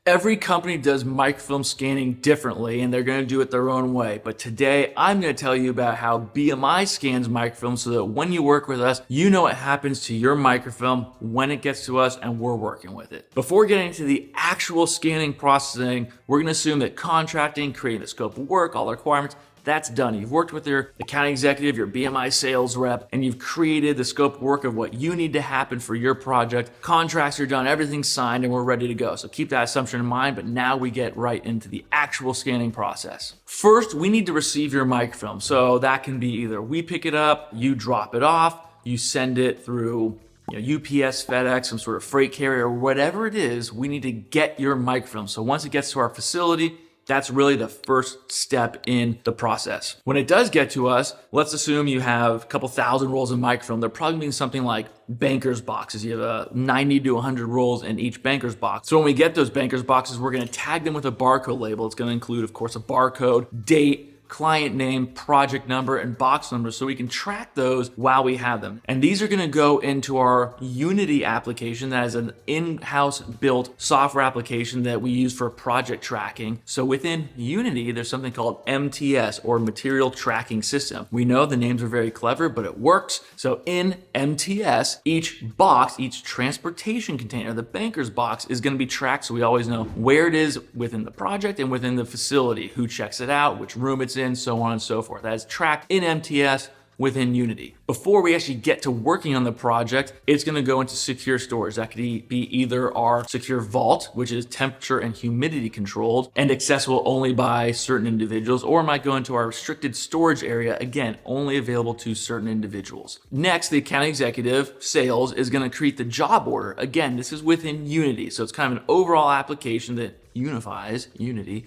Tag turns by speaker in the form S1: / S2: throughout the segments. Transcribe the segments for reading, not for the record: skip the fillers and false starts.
S1: Every company does microfilm scanning differently, and they're going to do it their own way. But today, I'm going to tell you about how BMI scans microfilm so that when you work with us, you know what happens to your microfilm when it gets to us and we're working with it. Before getting into the actual scanning processing, we're going to assume that contracting, creating the scope of work, all the requirements, that's done. You've worked with your account executive, your BMI sales rep, and you've created the scope of work of what you need to happen for your project. Contracts are done, everything's signed, and we're ready to go. So keep that assumption in mind, but now we get right into the actual scanning process. First, we need to receive your microfilm. So that can be either we pick it up, you drop it off, you send it through UPS, FedEx, some sort of freight carrier, whatever it is, we need to get your microfilm. So once it gets to our facility, that's really the first step in the process. When it does get to us, let's assume you have a couple thousand rolls of microfilm. They're probably being something like banker's boxes. You have 90 to 100 rolls in each banker's box. So when we get those banker's boxes, we're gonna tag them with a barcode label. It's gonna include, of course, a barcode, date, client name, project number, and box number, so we can track those while we have them. And these are gonna go into our Unity application that is an in-house built software application that we use for project tracking. So within Unity, there's something called MTS, or Material Tracking System. We know the names are very clever, but it works. So in MTS, each box, each transportation container, the banker's box, is gonna be tracked so we always know where it is within the project and within the facility, who checks it out, which room it's in, so on and so forth. That is tracked in MTS within Unity. Before we actually get to working on the project, it's gonna go into secure storage. That could be either our secure vault, which is temperature and humidity controlled and accessible only by certain individuals, or it might go into our restricted storage area, again, only available to certain individuals. Next, the account executive, sales, is gonna create the job order. Again, this is within Unity, so it's kind of an overall application that unifies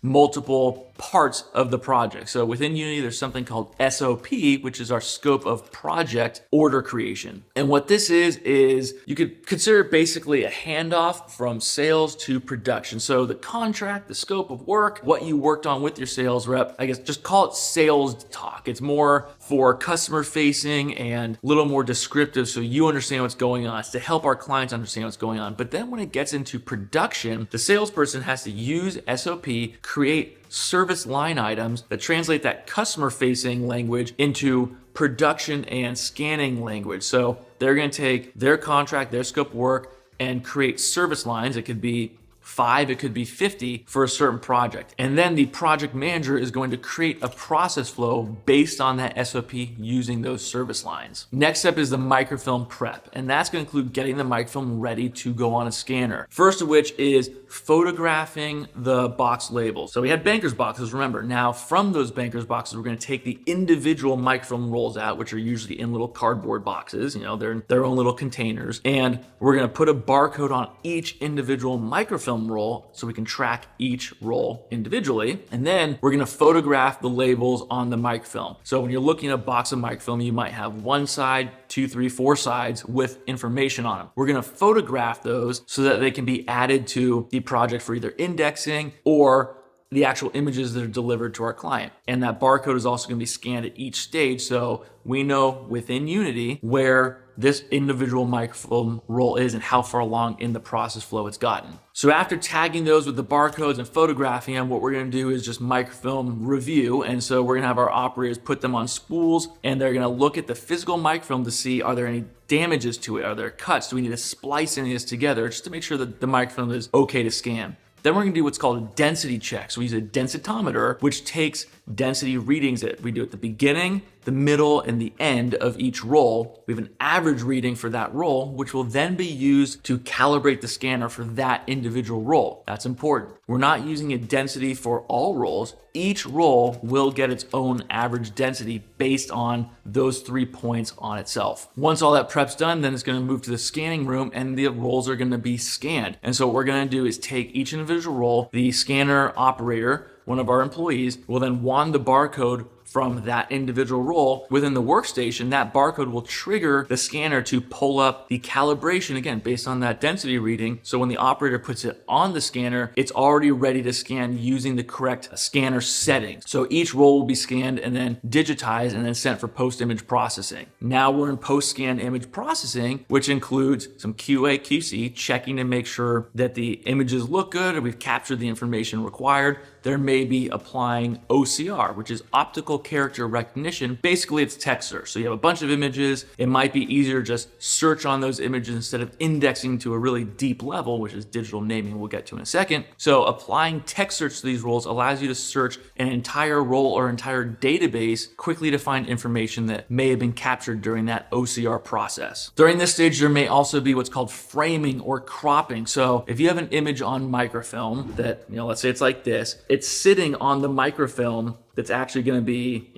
S1: multiple parts of the project. So within Unity, there's something called SOP, which is our scope of project order creation. And what this is you could consider it basically a handoff from sales to production. So the contract, the scope of work, what you worked on with your sales rep, I guess just call it sales talk. It's more for customer facing and a little more descriptive so you understand what's going on. It's to help our clients understand what's going on. But then when it gets into production, the salesperson has to use SOP, create service line items that translate that customer facing language into production and scanning language. So they're going to take their contract, their scope of work, and create service lines. It could be 5, it could be 50 for a certain project. And then the project manager is going to create a process flow based on that SOP using those service lines. Next step is the microfilm prep, and that's going to include getting the microfilm ready to go on a scanner. First of which is photographing the box labels. So we had banker's boxes, remember. Now from those banker's boxes, we're going to take the individual microfilm rolls out, which are usually in little cardboard boxes, they're in their own little containers, and we're going to put a barcode on each individual microfilm roll so we can track each roll individually. And then we're going to photograph the labels on the microfilm. So when you're looking at a box of microfilm, you might have one side, 2, 3, 4 sides with information on them. We're going to photograph those so that they can be added to the project for either indexing or the actual images that are delivered to our client. And that barcode is also going to be scanned at each stage, so we know within Unity where this individual microfilm roll is and how far along in the process flow it's gotten. So after tagging those with the barcodes and photographing them, what we're going to do is just microfilm review. And so we're going to have our operators put them on spools, and they're going to look at the physical microfilm to see, are there any damages to it? Are there cuts? Do we need to splice any of this together just to make sure that the microfilm is okay to scan? Then we're going to do what's called a density check. So we use a densitometer, which takes density readings that we do at the beginning, the middle, and the end of each roll. We have an average reading for that roll, which will then be used to calibrate the scanner for that individual roll. That's important. We're not using a density for all rolls. Each roll will get its own average density based on those 3 points on itself. Once all that prep's done, then it's going to move to the scanning room and the rolls are going to be scanned. And so what we're going to do is take each individual roll, the scanner operator one of our employees, will then wand the barcode from that individual roll within the workstation. That barcode will trigger the scanner to pull up the calibration, again, based on that density reading. So when the operator puts it on the scanner, it's already ready to scan using the correct scanner settings. So each roll will be scanned and then digitized and then sent for post-image processing. Now we're in post-scan image processing, which includes some QA, QC, checking to make sure that the images look good or we've captured the information required. There may be applying OCR, which is optical character recognition. Basically, it's text search. So you have a bunch of images. It might be easier to just search on those images instead of indexing to a really deep level, which is digital naming we'll get to in a second. So applying text search to these roles allows you to search an entire role or entire database quickly to find information that may have been captured during that OCR process. During this stage, there may also be what's called framing or cropping. So if you have an image on microfilm that, let's say it's like this, it's sitting on the microfilm that's actually going to be,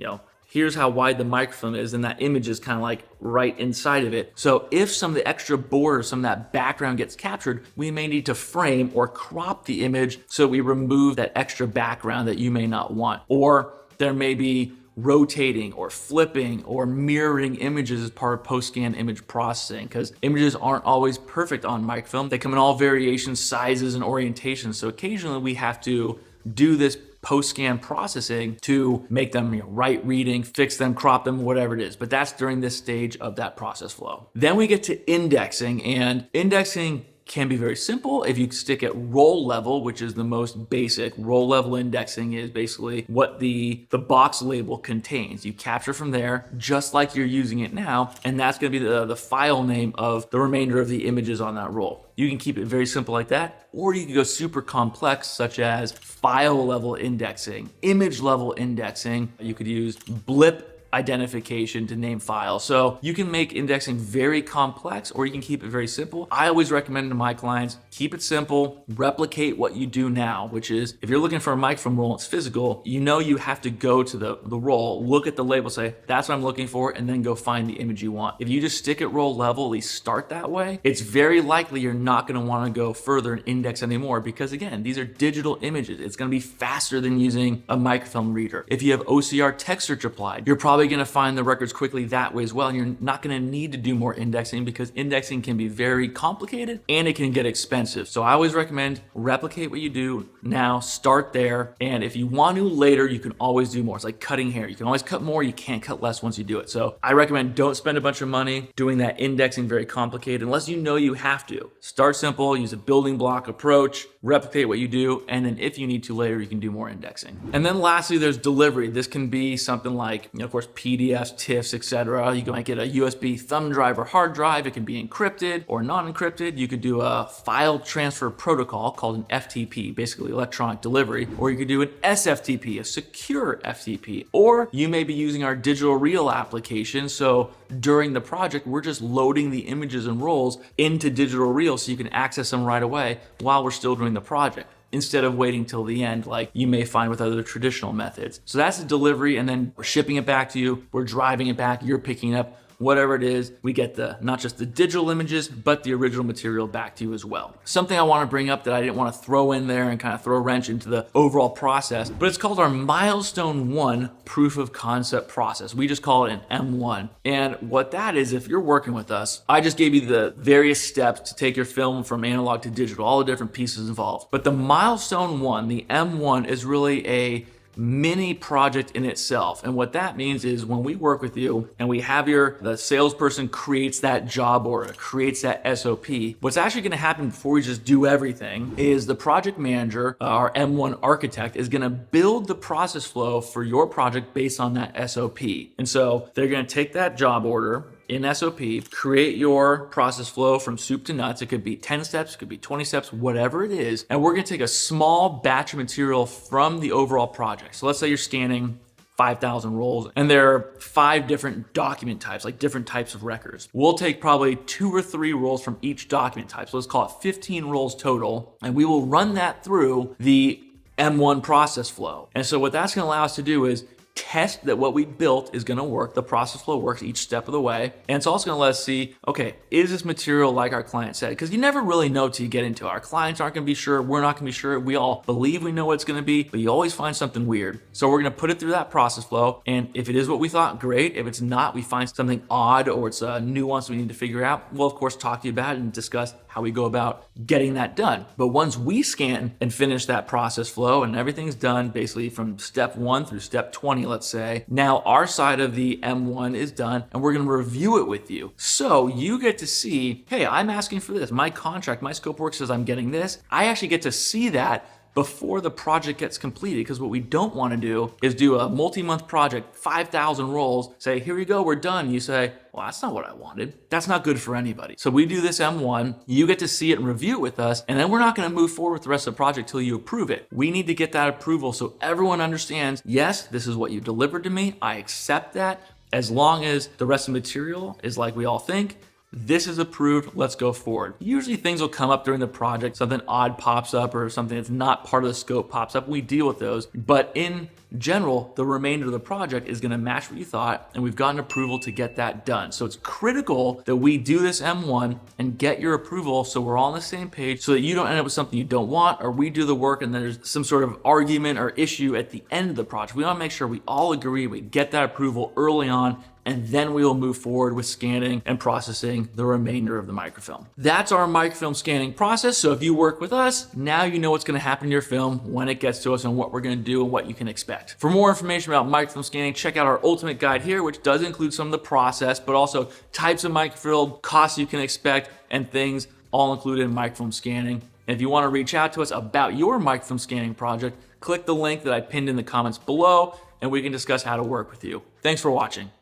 S1: here's how wide the microfilm is, and that image is kind of like right inside of it. So if some of the extra borders, some of that background gets captured, we may need to frame or crop the image so we remove that extra background that you may not want. Or there may be rotating or flipping or mirroring images as part of post-scan image processing, because images aren't always perfect on microfilm. They come in all variations, sizes, and orientations. So occasionally we have to do this post-scan processing to make them right reading, fix them, crop them, whatever it is. But that's during this stage of that process flow. Then we get to indexing, and indexing can be very simple if you stick at roll level, which is the most basic. Roll level indexing is basically what the box label contains. You capture from there just like you're using it now, and that's going to be the file name of the remainder of the images on that roll. You can keep it very simple like that, or you can go super complex, such as file level indexing, image level indexing. You could use blip identification to name files. So you can make indexing very complex, or you can keep it very simple. I always recommend to my clients, keep it simple, replicate what you do now, which is if you're looking for a microfilm roll, it's physical, you have to go to the roll, look at the label, say, that's what I'm looking for, and then go find the image you want. If you just stick at roll level, at least start that way, it's very likely you're not going to want to go further and index anymore, because again, these are digital images. It's going to be faster than using a microfilm reader. If you have OCR text search applied, you're probably going to find the records quickly that way as well, and you're not going to need to do more indexing, because indexing can be very complicated and it can get expensive. So I always recommend replicate what you do now, start there, and if you want to later, you can always do more. It's like cutting hair. You can always cut more, you can't cut less once you do it. So I recommend don't spend a bunch of money doing that indexing very complicated unless you know you have to. Start simple, use a building block approach, replicate what you do, and then if you need to later, you can do more indexing. And then lastly, there's delivery. This can be something like, of course, PDFs, TIFFs, etc. You might get a USB thumb drive or hard drive. It can be encrypted or non-encrypted. You could do a file transfer protocol called an FTP, basically electronic delivery, or you could do an SFTP, a secure FTP, or you may be using our digital reel application. So during the project, we're just loading the images and rolls into digital reel so you can access them right away while we're still doing the project, instead of waiting till the end like you may find with other traditional methods. So that's the delivery, and then we're shipping it back to you, we're driving it back, you're picking it up, whatever it is, we get not just the digital images, but the original material back to you as well. Something I want to bring up that I didn't want to throw in there and kind of throw a wrench into the overall process, but it's called our Milestone 1 proof of concept process. We just call it an M1. And what that is, if you're working with us, I just gave you the various steps to take your film from analog to digital, all the different pieces involved. But the Milestone 1, the M1, is really a mini project in itself. And what that means is when we work with you and we have the salesperson creates that job order, creates that SOP, what's actually going to happen before we just do everything is the project manager, our M1 architect, is going to build the process flow for your project based on that SOP. And so they're going to take that job order in SOP, create your process flow from soup to nuts. It could be 10 steps, it could be 20 steps, whatever it is. And we're gonna take a small batch of material from the overall project. So let's say you're scanning 5,000 rolls and there are 5 different document types, like different types of records. We'll take probably 2 or 3 rolls from each document type. So let's call it 15 rolls total. And we will run that through the M1 process flow. And so what that's gonna allow us to do is test that what we built is gonna work, the process flow works each step of the way. And it's also gonna let us see, okay, is this material like our client said? Because you never really know till you get into it. Our clients aren't gonna be sure, we're not gonna be sure. We all believe we know what it's gonna be, but you always find something weird. So we're gonna put it through that process flow, and if it is what we thought, great. If it's not, we find something odd or it's a nuance we need to figure out, we'll of course talk to you about it and discuss how we go about getting that done. But once we scan and finish that process flow and everything's done basically from step 1 through step 20, let's say, now our side of the M1 is done and we're gonna review it with you. So you get to see, hey, I'm asking for this. My contract, my scope work says I'm getting this. I actually get to see that before the project gets completed, because what we don't want to do is do a multi-month project, 5,000 rolls, say, here you go, we're done. You say, well, that's not what I wanted. That's not good for anybody. So we do this M1, you get to see it and review it with us, and then we're not going to move forward with the rest of the project till you approve it. We need to get that approval so everyone understands, yes, this is what you delivered to me. I accept that. As long as the rest of the material is like we all think, this is approved, let's go forward. Usually things will come up during the project, something odd pops up or something that's not part of the scope pops up. We deal with those, but in general, the remainder of the project is gonna match what you thought, and we've gotten approval to get that done. So it's critical that we do this M1 and get your approval so we're all on the same page, so that you don't end up with something you don't want, or we do the work and there's some sort of argument or issue at the end of the project. We wanna make sure we all agree, we get that approval early on, and then we will move forward with scanning and processing the remainder of the microfilm. That's our microfilm scanning process. So if you work with us, now you know what's gonna happen to your film when it gets to us and what we're gonna do and what you can expect. For more information about microfilm scanning, check out our ultimate guide here, which does include some of the process, but also types of microfilm, costs you can expect, and things all included in microfilm scanning. And if you wanna reach out to us about your microfilm scanning project, click the link that I pinned in the comments below, and we can discuss how to work with you. Thanks for watching.